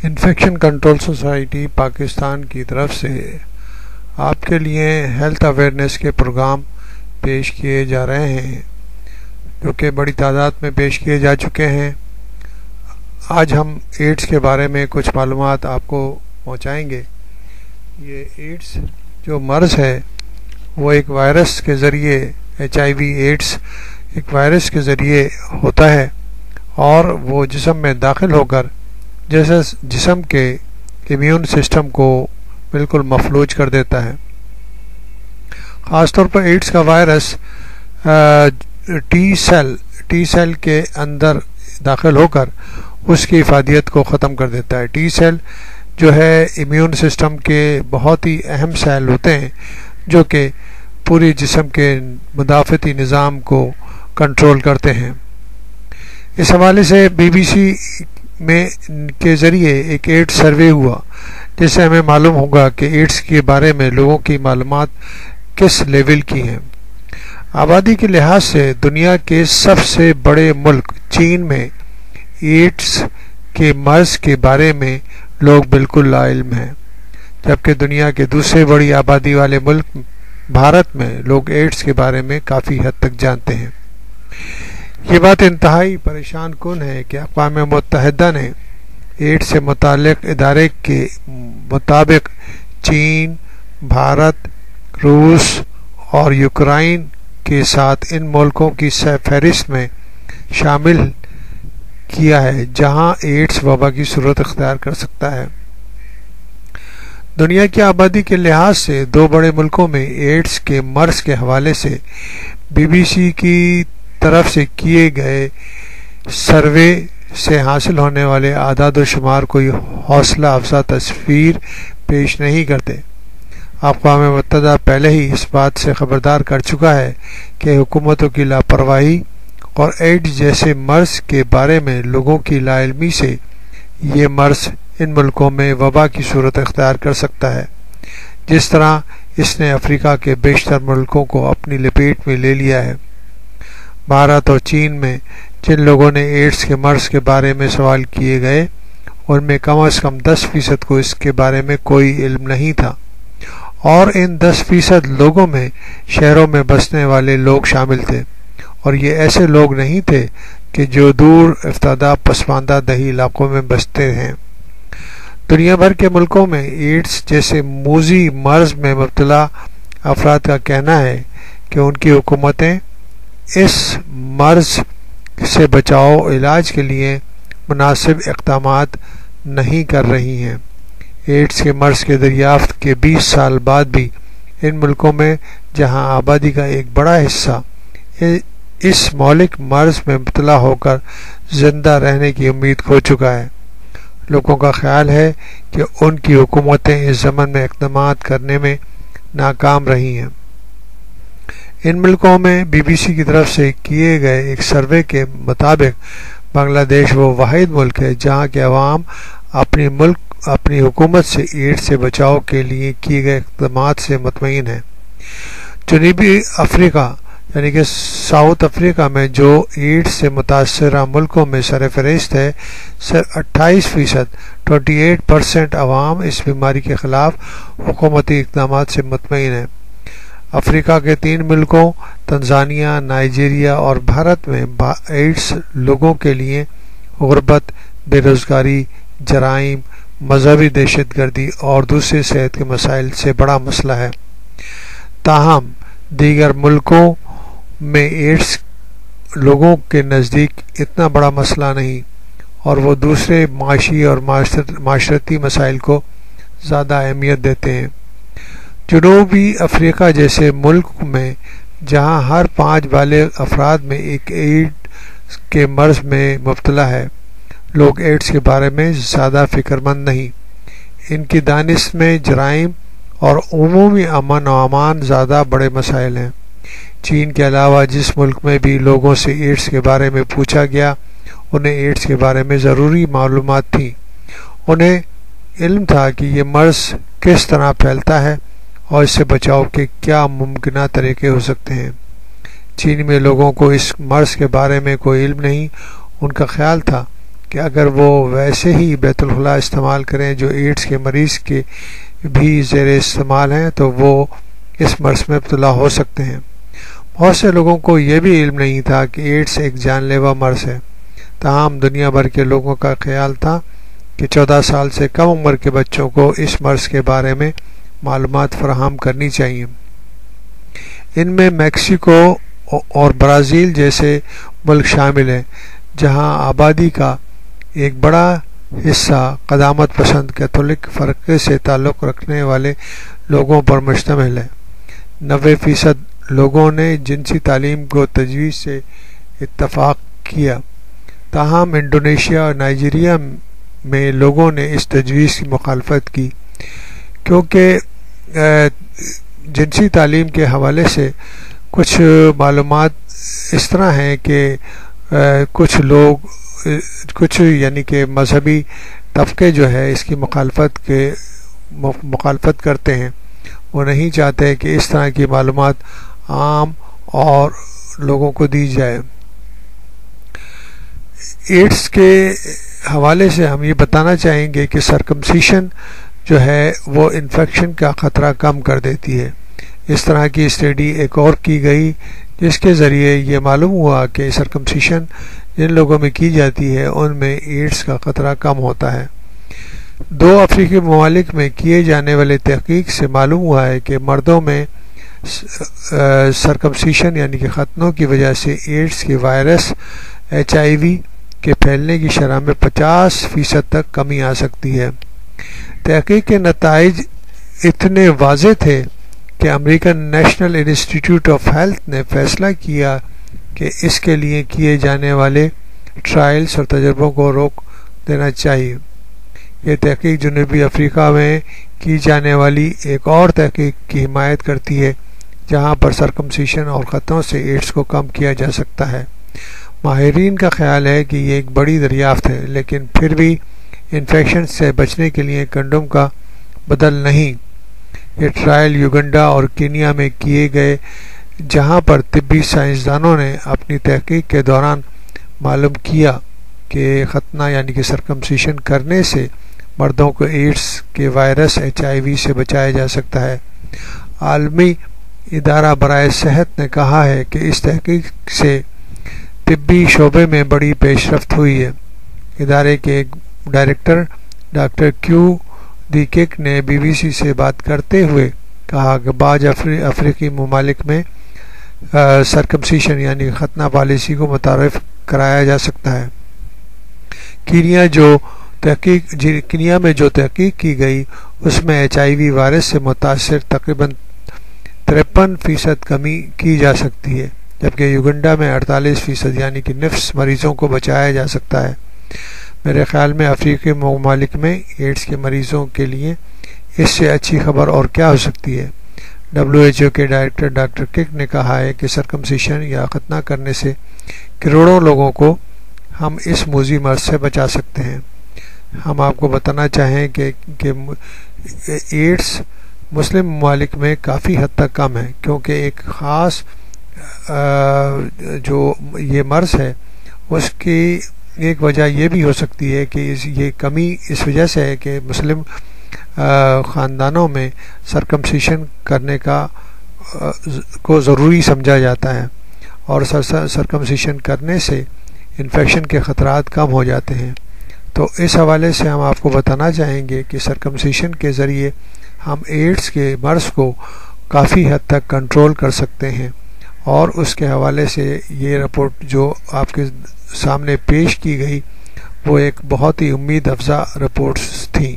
Infection control society Pakistan کی طرف سے آپ کے لیے ہیلتھ اویئرنیس کے پروگرام پیش کیے جا رہے ہیں جو کہ بڑی تعداد میں پیش کیے جا چکے ہیں۔ آج ہم ایڈز کے بارے میں کچھ معلومات آپ کو پہنچائیں گے۔ یہ ایڈز جو مرض ہے وہ ایک وائرس کے ذریعے HIV ایڈز ایک وائرس کے ذریعے ہوتا ہے اور وہ جسم میں داخل ہو کر جیسے جسم کے امیون سسٹم کو بالکل مفلوج کر دیتا ہے۔ خاص طور پر ایڈز کا وائرس ٹی سیل کے اندر داخل ہو کر اس کی افادیت کو ختم کر دیتا ہے۔ ٹی سیل جو ہے امیون سسٹم کے بہت ہی اہم سیل ہوتے ہیں جو کہ پوری جسم کے مدافعتی نظام کو کنٹرول کرتے ہیں۔ اس حوالے سے BBC میں کے ذریعے ایک ایڈز سروے ہوا جس سے ہمیں معلوم ہوگا کہ ایڈز کے بارے میں لوگوں کی معلومات کس لیول کی ہیں۔ آبادی کے لحاظ سے دنیا کے سب سے بڑے ملک چین میں ایڈز کے مرض کے بارے میں لوگ بالکل لا علم ہیں، جبکہ دنیا کے دوسرے بڑی آبادی والے ملک بھارت میں لوگ ایڈز کے بارے میں کافی حد تک جانتے ہیں۔ یہ بات انتہائی پریشان کن ہے کہ اقوام متحدہ نے ایڈز سے متعلق ادارے کے مطابق چین، بھارت، روس اور یوکرائن کے ساتھ ان ملکوں کی فہرست میں شامل کیا ہے جہاں ایڈز وبا کی صورت اختیار کر سکتا ہے۔ دنیا کی آبادی کے لحاظ سے دو بڑے ملکوں میں ایڈز کے مرض کے حوالے سے BBC کی طرف سے کیے گئے سروے سے حاصل ہونے والے اعداد و شمار کوئی حوصلہ افزا تصویر پیش نہیں کرتے۔ اقوام متحدہ پہلے ہی اس بات سے خبردار کر چکا ہے کہ حکومتوں کی لاپرواہی اور ایڈز جیسے مرض کے بارے میں لوگوں کی لا علمی سے یہ مرض ان ملکوں میں وبا کی صورت اختیار کر سکتا ہے، جس طرح اس نے افریقہ کے بیشتر ملکوں کو اپنی لپیٹ میں لے لیا ہے۔ بھارت اور چین میں جن لوگوں نے ایڈز کے مرض کے بارے میں سوال کیے گئے ان میں کم از کم 10% کو اس کے بارے میں کوئی علم نہیں تھا، اور ان 10% لوگوں میں شہروں میں بسنے والے لوگ شامل تھے، اور یہ ایسے لوگ نہیں تھے کہ جو دور افتادہ پسماندہ دیہی علاقوں میں بستے ہیں۔ دنیا بھر کے ملکوں میں ایڈز جیسے موذی مرض میں مبتلا افراد کا کہنا ہے کہ ان کی حکومتیں اس مرض سے بچاؤ علاج کے لیے مناسب اقدامات نہیں کر رہی ہیں۔ ایڈز کے مرض کے دریافت کے 20 سال بعد بھی ان ملکوں میں جہاں آبادی کا ایک بڑا حصہ اس مہلک مرض میں مبتلا ہو کر زندہ رہنے کی امید کھو چکا ہے، لوگوں کا خیال ہے کہ ان کی حکومتیں اس ضمن میں اقدامات کرنے میں ناکام رہی ہیں۔ ان ملکوں میں BBC کی طرف سے کیے گئے ایک سروے کے مطابق بنگلہ دیش وہ واحد ملک ہے جہاں کے عوام اپنی حکومت سے ایڈز سے بچاؤ کے لیے کیے گئے اقدامات سے مطمئن ہیں۔ جنوبی افریقہ یعنی کہ ساؤتھ افریقہ میں جو ایڈز سے متاثرہ ملکوں میں سرفہرست ہے، صرف 28% عوام اس بیماری کے خلاف حکومتی اقدامات سے مطمئن ہیں۔ افریقہ کے 3 ملکوں تنزانیہ، نائجیریا اور بھارت میں ایڈز لوگوں کے لیے غربت، بے روزگاری، جرائم، مذہبی دہشت گردی اور دوسرے صحت کے مسائل سے بڑا مسئلہ ہے۔ تاہم دیگر ملکوں میں ایڈز لوگوں کے نزدیک اتنا بڑا مسئلہ نہیں، اور وہ دوسرے معاشی اور معاشرتی مسائل کو زیادہ اہمیت دیتے ہیں۔ جنوبی افریقہ جیسے ملک میں جہاں ہر 5 بالغ افراد میں ایک ایڈز کے مرض میں مبتلا ہے، لوگ ایڈز کے بارے میں زیادہ فکر مند نہیں۔ ان کی دانش میں جرائم اور عمومی امن و امان زیادہ بڑے مسائل ہیں۔ چین کے علاوہ جس ملک میں بھی لوگوں سے ایڈز کے بارے میں پوچھا گیا انہیں ایڈز کے بارے میں ضروری معلومات تھیں۔ انہیں علم تھا کہ یہ مرض کس طرح پھیلتا ہے اور اس سے بچاؤ کے کیا ممکنہ طریقے ہو سکتے ہیں۔ چین میں لوگوں کو اس مرض کے بارے میں کوئی علم نہیں، ان کا خیال تھا کہ اگر وہ ویسے ہی بیت الخلاء استعمال کریں جو ایڈز کے مریض کے بھی زیر استعمال ہیں تو وہ اس مرض میں مبتلا ہو سکتے ہیں۔ بہت سے لوگوں کو یہ بھی علم نہیں تھا کہ ایڈز ایک جان لیوا مرض ہے، تاہم دنیا بھر کے لوگوں کا خیال تھا کہ 14 سال سے کم عمر کے بچوں کو اس مرض کے بارے میں معلومات فراہم کرنی چاہیے۔ ان میں میکسیکو اور برازیل جیسے ملک شامل ہیں جہاں آبادی کا ایک بڑا حصہ قدامت پسند کیتھولک فرقے سے تعلق رکھنے والے لوگوں پر مشتمل ہے۔ 90% لوگوں نے جنسی تعلیم کو تجویز سے اتفاق کیا، تاہم انڈونیشیا اور نائجیریا میں لوگوں نے اس تجویز کی مخالفت کی کیونکہ جنسی تعلیم کے حوالے سے کچھ معلومات اس طرح ہیں کہ کچھ یعنی کہ مذہبی طبقے جو ہے اس کی مخالفت کرتے ہیں، وہ نہیں چاہتے کہ اس طرح کی معلومات عام اور لوگوں کو دی جائے۔ ایڈز کے حوالے سے ہم یہ بتانا چاہیں گے کہ سرکمسیشن جو ہے وہ انفیکشن کا خطرہ کم کر دیتی ہے۔ اس طرح کی اسٹڈی ایک اور کی گئی جس کے ذریعے یہ معلوم ہوا کہ سرکمسیشن جن لوگوں میں کی جاتی ہے ان میں ایڈز کا خطرہ کم ہوتا ہے۔ 2 افریقی ممالک میں کیے جانے والے تحقیق سے معلوم ہوا ہے کہ مردوں میں سرکمسیشن یعنی کہ ختنوں کی وجہ سے ایڈز کے وائرس HIV کے پھیلنے کی شرح میں 50% تک کمی آ سکتی ہے۔ تحقیق کے نتائج اتنے واضح تھے کہ امریکن نیشنل انسٹی ٹیوٹ آف ہیلتھ نے فیصلہ کیا کہ اس کے لیے کیے جانے والے ٹرائلز اور تجربوں کو روک دینا چاہیے۔ یہ تحقیق جنوبی افریقہ میں کی جانے والی ایک اور تحقیق کی حمایت کرتی ہے جہاں پر سرکمسیشن اور خطروں سے ایڈز کو کم کیا جا سکتا ہے۔ ماہرین کا خیال ہے کہ یہ ایک بڑی دریافت ہے، لیکن پھر بھی انفیکشن سے بچنے کے لیے کنڈوم کا بدل نہیں۔ یہ ٹرائل یوگنڈا اور کینیا میں کیے گئے جہاں پر طبی سائنسدانوں نے اپنی تحقیق کے دوران معلوم کیا کہ ختنہ یعنی کہ سرکمسیشن کرنے سے مردوں کو ایڈز کے وائرس HIV سے بچایا جا سکتا ہے۔ عالمی ادارہ برائے صحت نے کہا ہے کہ اس تحقیق سے طبی شعبے میں بڑی پیش رفت ہوئی ہے۔ ادارے کے ایک ڈائریکٹر ڈاکٹر کیو دی کک نے BBC سے بات کرتے ہوئے کہا کہ بعض افریقی ممالک میں سرکمسیشن یعنی ختنہ پالیسی کو متعارف کرایا جا سکتا ہے۔ کینیا میں جو تحقیق کی گئی اس میں HIV وائرس سے متاثر تقریباً 53% کمی کی جا سکتی ہے، جبکہ یوگنڈا میں 48% یعنی کہ نصف مریضوں کو بچایا جا سکتا ہے۔ میرے خیال میں افریقی ممالک میں ایڈز کے مریضوں کے لیے اس سے اچھی خبر اور کیا ہو سکتی ہے۔ WHO کے ڈائریکٹر ڈاکٹر کک نے کہا ہے کہ سرکمسیشن یا ختنہ کرنے سے کروڑوں لوگوں کو ہم اس موذی مرض سے بچا سکتے ہیں۔ ہم آپ کو بتانا چاہیں کہ ایڈز مسلم ممالک میں کافی حد تک کم ہے، کیونکہ ایک خاص جو یہ مرض ہے اس کی ایک وجہ یہ بھی ہو سکتی ہے کہ یہ کمی اس وجہ سے ہے کہ مسلم خاندانوں میں سرکمسیشن کرنے کو ضروری سمجھا جاتا ہے، اور سرکمسیشن کرنے سے انفیکشن کے خطرات کم ہو جاتے ہیں۔ تو اس حوالے سے ہم آپ کو بتانا چاہیں گے کہ سرکمسیشن کے ذریعے ہم ایڈز کے مرض کو کافی حد تک کنٹرول کر سکتے ہیں، اور اس کے حوالے سے یہ رپورٹ جو آپ کے سامنے پیش کی گئی وہ ایک بہت ہی امید افزا رپورٹس تھیں۔